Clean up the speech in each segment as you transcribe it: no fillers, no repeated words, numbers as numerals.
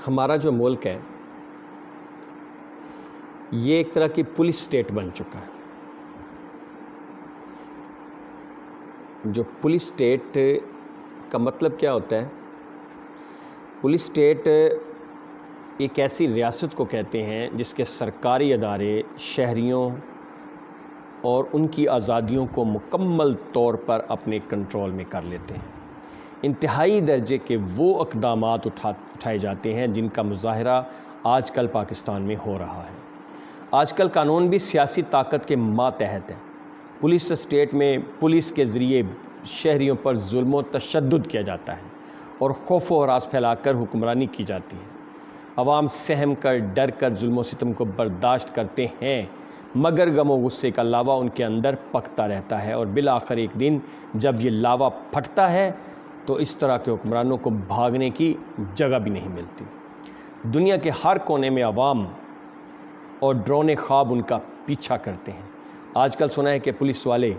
ہمارا جو ملک ہے یہ ایک طرح کی پولیس اسٹیٹ بن چکا ہے۔ جو پولیس اسٹیٹ کا مطلب کیا ہوتا ہے؟ پولیس اسٹیٹ ایک ایسی ریاست کو کہتے ہیں جس کے سرکاری ادارے شہریوں اور ان کی آزادیوں کو مکمل طور پر اپنے کنٹرول میں کر لیتے ہیں۔ انتہائی درجے کے وہ اقدامات اٹھائے جاتے ہیں جن کا مظاہرہ آج کل پاکستان میں ہو رہا ہے۔ آج کل قانون بھی سیاسی طاقت کے ماتحت ہے۔ پولیس اسٹیٹ میں پولیس کے ذریعے شہریوں پر ظلم و تشدد کیا جاتا ہے اور خوف و ہراس پھیلا کر حکمرانی کی جاتی ہے۔ عوام سہم کر ڈر کر ظلم و ستم کو برداشت کرتے ہیں، مگر غم و غصے کا لاوا ان کے اندر پکتا رہتا ہے اور بالآخر ایک دن جب یہ لاوا پھٹتا ہے تو اس طرح کے حکمرانوں کو بھاگنے کی جگہ بھی نہیں ملتی۔ دنیا کے ہر کونے میں عوام اور ڈرونے خواب ان کا پیچھا کرتے ہیں۔ آج کل سنا ہے کہ پولیس والے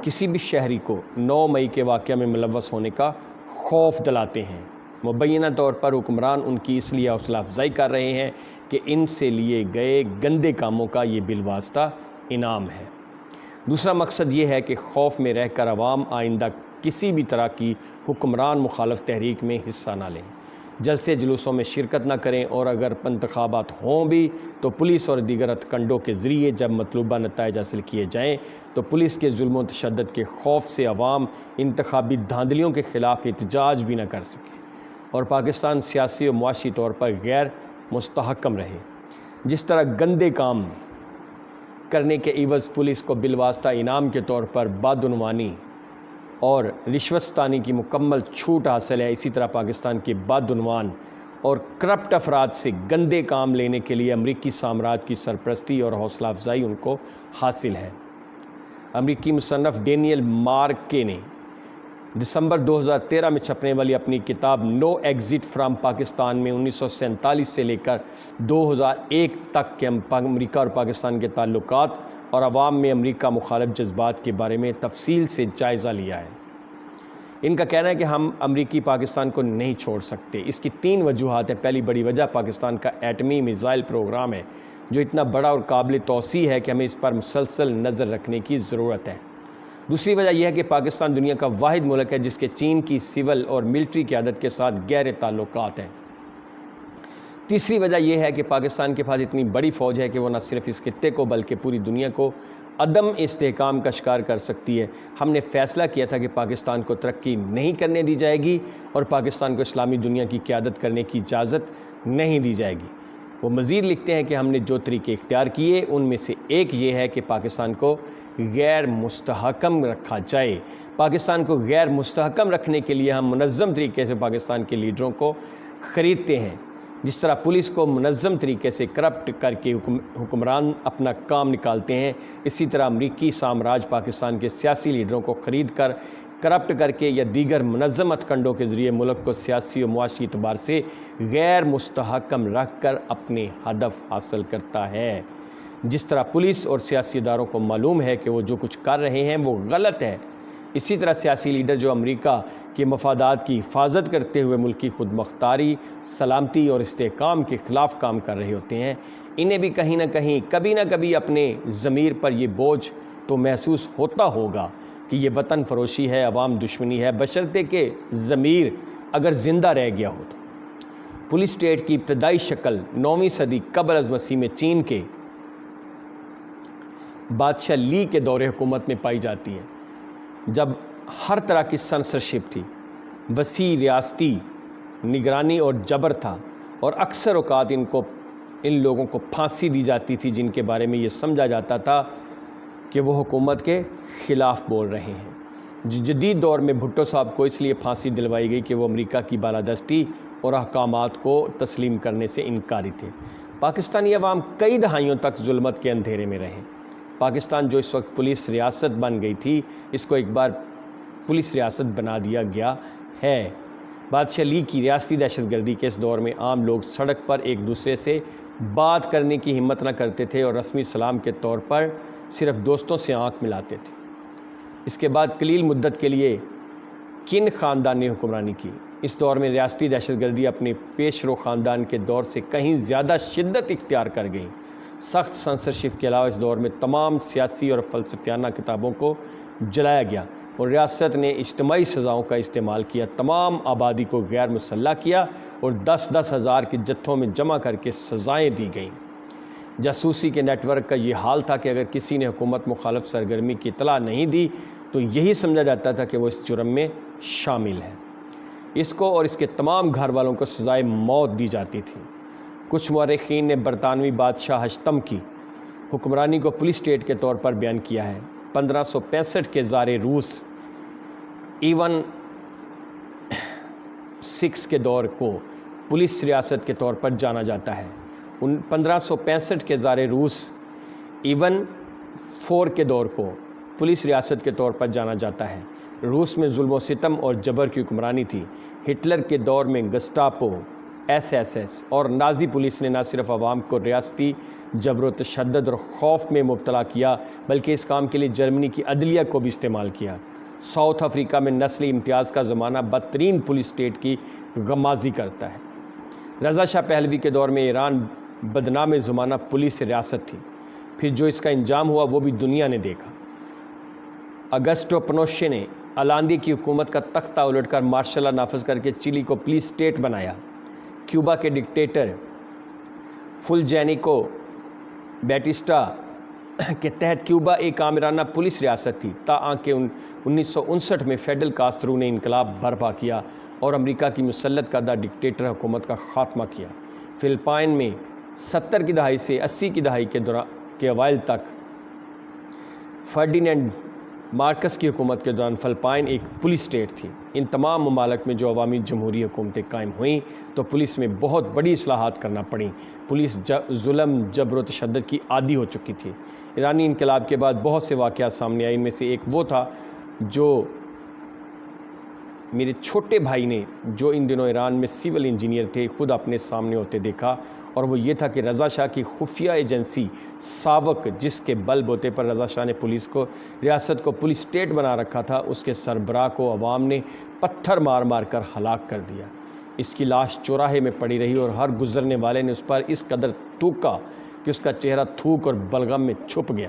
کسی بھی شہری کو 9 مئی کے واقعہ میں ملوث ہونے کا خوف دلاتے ہیں۔ مبینہ طور پر حکمران ان کی اس لیے حوصلہ افزائی کر رہے ہیں کہ ان سے لیے گئے گندے کاموں کا یہ بالواسطہ انعام ہے۔ دوسرا مقصد یہ ہے کہ خوف میں رہ کر عوام آئندہ کسی بھی طرح کی حکمران مخالف تحریک میں حصہ نہ لیں، جلسے جلوسوں میں شرکت نہ کریں، اور اگر انتخابات ہوں بھی تو پولیس اور دیگر ہتھکنڈوں کے ذریعے جب مطلوبہ نتائج حاصل کیے جائیں تو پولیس کے ظلم و تشدد کے خوف سے عوام انتخابی دھاندلیوں کے خلاف احتجاج بھی نہ کر سکے اور پاکستان سیاسی و معاشی طور پر غیر مستحکم رہے۔ جس طرح گندے کام کرنے کے عوض پولیس کو بالواسطہ انعام کے طور پر بدعنوانی اور رشوت ستانی کی مکمل چھوٹ حاصل ہے، اسی طرح پاکستان کے بدعنوان اور کرپٹ افراد سے گندے کام لینے کے لیے امریکی سامراج کی سرپرستی اور حوصلہ افزائی ان کو حاصل ہے۔ امریکی مصنف ڈینیل مارکے نے دسمبر 2013 میں چھپنے والی اپنی کتاب نو ایگزٹ فرام پاکستان میں 1947 سے لے کر 2001 تک کے امریکہ اور پاکستان کے تعلقات اور عوام میں امریکہ مخالف جذبات کے بارے میں تفصیل سے جائزہ لیا ہے۔ ان کا کہنا ہے کہ ہم امریکی پاکستان کو نہیں چھوڑ سکتے۔ اس کی 3 وجوہات ہیں۔ پہلی بڑی وجہ پاکستان کا ایٹمی میزائل پروگرام ہے جو اتنا بڑا اور قابل توسیع ہے کہ ہمیں اس پر مسلسل نظر رکھنے کی ضرورت ہے۔ دوسری وجہ یہ ہے کہ پاکستان دنیا کا واحد ملک ہے جس کے چین کی سول اور ملٹری قیادت کے ساتھ گہرے تعلقات ہیں۔ تیسری وجہ یہ ہے کہ پاکستان کے پاس اتنی بڑی فوج ہے کہ وہ نہ صرف اس خطے کو بلکہ پوری دنیا کو عدم استحکام کا شکار کر سکتی ہے۔ ہم نے فیصلہ کیا تھا کہ پاکستان کو ترقی نہیں کرنے دی جائے گی اور پاکستان کو اسلامی دنیا کی قیادت کرنے کی اجازت نہیں دی جائے گی۔ وہ مزید لکھتے ہیں کہ ہم نے جو طریقے اختیار کیے ان میں سے ایک یہ ہے کہ پاکستان کو غیر مستحکم رکھا جائے۔ پاکستان کو غیر مستحکم رکھنے کے لیے ہم منظم طریقے سے پاکستان کے لیڈروں کو خریدتے ہیں۔ جس طرح پولیس کو منظم طریقے سے کرپٹ کر کے حکمران اپنا کام نکالتے ہیں، اسی طرح امریکی سامراج پاکستان کے سیاسی لیڈروں کو خرید کر کرپٹ کر کے یا دیگر منظم ہتھکنڈوں کے ذریعے ملک کو سیاسی و معاشی اعتبار سے غیر مستحکم رکھ کر اپنے ہدف حاصل کرتا ہے۔ جس طرح پولیس اور سیاسی اداروں کو معلوم ہے کہ وہ جو کچھ کر رہے ہیں وہ غلط ہے، اسی طرح سیاسی لیڈر جو امریکہ کے مفادات کی حفاظت کرتے ہوئے ملکی خود مختاری، سلامتی اور استحکام کے خلاف کام کر رہے ہوتے ہیں، انہیں بھی کہیں نہ کہیں کبھی نہ کبھی اپنے ضمیر پر یہ بوجھ تو محسوس ہوتا ہوگا کہ یہ وطن فروشی ہے، عوام دشمنی ہے، بشرطے کہ ضمیر اگر زندہ رہ گیا ہو تو۔ پولیس اسٹیٹ کی ابتدائی شکل 9ویں صدی قبل از مسیح میں چین کے بادشاہ لی کے دور حکومت میں پائی جاتی ہے، جب ہر طرح کی سنسرشپ تھی، وسیع ریاستی نگرانی اور جبر تھا، اور اکثر اوقات ان لوگوں کو پھانسی دی جاتی تھی جن کے بارے میں یہ سمجھا جاتا تھا کہ وہ حکومت کے خلاف بول رہے ہیں۔ جدید دور میں بھٹو صاحب کو اس لیے پھانسی دلوائی گئی کہ وہ امریکہ کی بالادستی اور احکامات کو تسلیم کرنے سے انکاری تھے۔ پاکستانی عوام کئی دہائیوں تک ظلمت کے اندھیرے میں رہے۔ پاکستان جو اس وقت پولیس ریاست بن گئی تھی، اس کو ایک بار پولیس ریاست بنا دیا گیا ہے۔ بادشاہ لی کی ریاستی دہشت گردی کے اس دور میں عام لوگ سڑک پر ایک دوسرے سے بات کرنے کی ہمت نہ کرتے تھے اور رسمی سلام کے طور پر صرف دوستوں سے آنکھ ملاتے تھے۔ اس کے بعد قلیل مدت کے لیے کن خاندان نے حکمرانی کی؟ اس دور میں ریاستی دہشت گردی اپنے پیش رو خاندان کے دور سے کہیں زیادہ شدت اختیار کر گئی۔ سخت سنسرشپ کے علاوہ اس دور میں تمام سیاسی اور فلسفیانہ کتابوں کو جلایا گیا اور ریاست نے اجتماعی سزاؤں کا استعمال کیا، تمام آبادی کو غیر مسلح کیا اور 10-10 ہزار کے جتھوں میں جمع کر کے سزائیں دی گئیں۔ جاسوسی کے نیٹ ورک کا یہ حال تھا کہ اگر کسی نے حکومت مخالف سرگرمی کی اطلاع نہیں دی تو یہی سمجھا جاتا تھا کہ وہ اس جرم میں شامل ہے۔ اس کو اور اس کے تمام گھر والوں کو سزائے موت دی جاتی تھی۔ کچھ مورخین نے برطانوی بادشاہ ہشتم کی حکمرانی کو پولیس اسٹیٹ کے طور پر بیان کیا ہے۔ 1565 کے زار روس ایون 6 کے دور کو پولیس ریاست کے طور پر جانا جاتا ہے۔ 1565 کے زار روس ایون 4 کے دور کو پولیس ریاست کے طور پر جانا جاتا ہے۔ روس میں ظلم و ستم اور جبر کی حکمرانی تھی۔ ہٹلر کے دور میں گسٹاپو، SS اور نازی پولیس نے نہ صرف عوام کو ریاستی جبر و تشدد اور خوف میں مبتلا کیا بلکہ اس کام کے لیے جرمنی کی عدلیہ کو بھی استعمال کیا۔ ساؤتھ افریقہ میں نسلی امتیاز کا زمانہ بدترین پولیس اسٹیٹ کی غمازی کرتا ہے۔ رضا شاہ پہلوی کے دور میں ایران بدنام زمانہ پولیس ریاست تھی، پھر جو اس کا انجام ہوا وہ بھی دنیا نے دیکھا۔ اگسٹو پنوشے نے الاندی کی حکومت کا تختہ الٹ کر مارشل لا نافذ کر کے چلی کو پولیس اسٹیٹ بنایا۔ کیوبا کے ڈکٹیٹر فلجینیکو بیٹسٹا کے تحت کیوبا ایک آمرانہ پولیس ریاست تھی، تاہم کہ 1959 میں فیڈل کاسترو نے انقلاب برپا کیا اور امریکہ کی مسلط کردہ ڈکٹیٹر حکومت کا خاتمہ کیا۔ فلپائن میں 70 کی دہائی سے 80 کی دہائی کے اوائل تک فرڈینینڈ مارکس کی حکومت کے دوران فلپائن ایک پولیس اسٹیٹ تھی۔ ان تمام ممالک میں جو عوامی جمہوری حکومتیں قائم ہوئیں تو پولیس میں بہت بڑی اصلاحات کرنا پڑیں۔ پولیس ظلم، جبر و تشدد کی عادی ہو چکی تھی۔ ایرانی انقلاب کے بعد بہت سے واقعات سامنے آئے، ان میں سے ایک وہ تھا جو میرے چھوٹے بھائی نے، جو ان دنوں ایران میں سول انجینئر تھے، خود اپنے سامنے ہوتے دیکھا، اور وہ یہ تھا کہ رضا شاہ کی خفیہ ایجنسی ساوک، جس کے بل بوتے پر رضا شاہ نے ریاست کو پولیس اسٹیٹ بنا رکھا تھا، اس کے سربراہ کو عوام نے پتھر مار مار کر ہلاک کر دیا۔ اس کی لاش چوراہے میں پڑی رہی اور ہر گزرنے والے نے اس پر اس قدر تھوکا کہ اس کا چہرہ تھوک اور بلغم میں چھپ گیا۔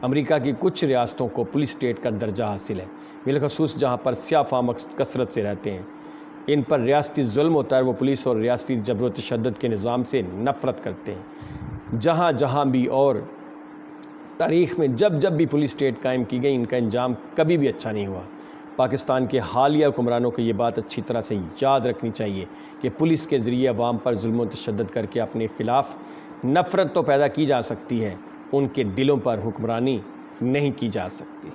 امریکہ کی کچھ ریاستوں کو پولیس اسٹیٹ کا درجہ حاصل ہے، بالخصوص جہاں پر سیاہ فام کثرت سے رہتے ہیں۔ ان پر ریاستی ظلم ہوتا ہے، وہ پولیس اور ریاستی جبر و تشدد کے نظام سے نفرت کرتے ہیں۔ جہاں بھی اور تاریخ میں جب بھی پولیس اسٹیٹ قائم کی گئی، ان کا انجام کبھی بھی اچھا نہیں ہوا۔ پاکستان کے حالیہ حکمرانوں کو یہ بات اچھی طرح سے یاد رکھنی چاہیے کہ پولیس کے ذریعے عوام پر ظلم و تشدد کر کے اپنے خلاف نفرت تو پیدا کی جا سکتی ہے، ان کے دلوں پر حکمرانی نہیں کی جا سکتی۔